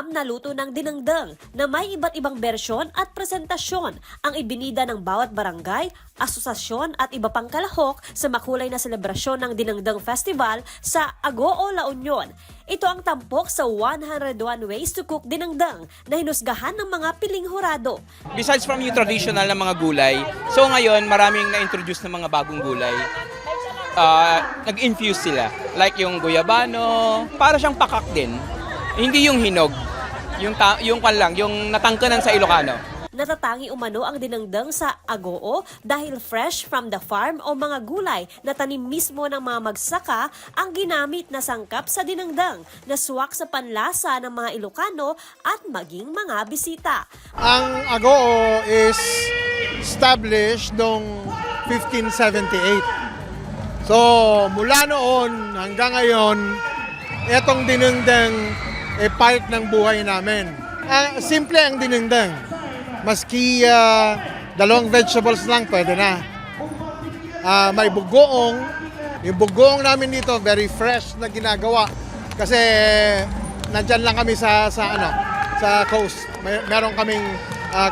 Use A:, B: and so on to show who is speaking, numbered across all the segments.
A: Siyam na luto ng dinengdeng na may iba't ibang bersyon at presentasyon ang ibinida ng bawat barangay, asosasyon at iba pang kalahok sa makulay na selebrasyon ng Dinengdeng Festival sa Agoo, La Union. Ito ang tampok sa 101 Ways to Cook Dinengdeng na hinusgahan ng mga piling hurado.
B: Besides from yung traditional na mga gulay, so ngayon maraming na-introduce na mga bagong gulay. Nag-infuse sila. Like yung guyabano, para siyang pakak din. Hindi yung hinog, yung natangkanan sa Ilocano.
A: Natatangi umano ang dinengdeng sa Agoo dahil fresh from the farm o mga gulay na tanim mismo ng mga magsaka ang ginamit na sangkap sa dinengdeng na suwak sa panlasa ng mga Ilocano at maging mga bisita.
C: Ang Agoo is established noong 1578. So mula noon hanggang ngayon, etong dinengdeng part ng buhay namin. Simple ang dinengdeng. Maski dalawang vegetables lang, pwede na. May bugoong. Yung bugoong namin dito, very fresh na ginagawa. Kasi nandyan lang kami sa coast. Meron kaming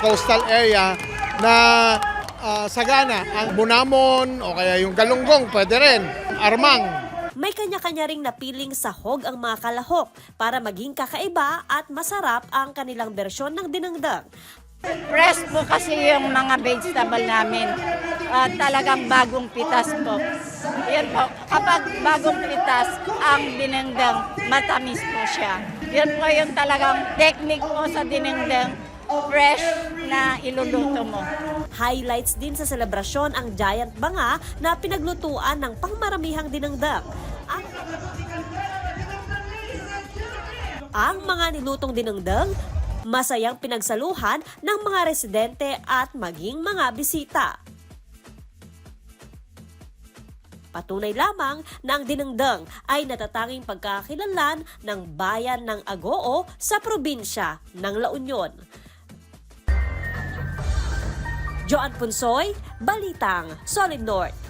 C: coastal area na sagana. Ang bunamon o kaya yung galunggong, pwede rin. Armang.
A: May kanya-kanya ring napiling sahog ang mga kalahok para maging kakaiba at masarap ang kanilang bersyon ng dinengdeng.
D: Fresh po kasi yung mga vegetable namin. Talagang bagong pitas po. Yan po, kapag bagong pitas, ang dinengdeng, matamis po siya. Yan po yung talagang technique po sa dinengdeng, fresh na iluluto mo.
A: Highlights din sa selebrasyon ang giant banga na pinaglutuan ng pangmaramihang dinengdeng. Ang mga nilutong dinengdeng, masayang pinagsaluhan ng mga residente at maging mga bisita. Patunay lamang na ang dinengdeng ay natatanging pagkakakilanlan ng bayan ng Agoo sa probinsya ng La Union. Joan Punsoy, Balitang Solid North.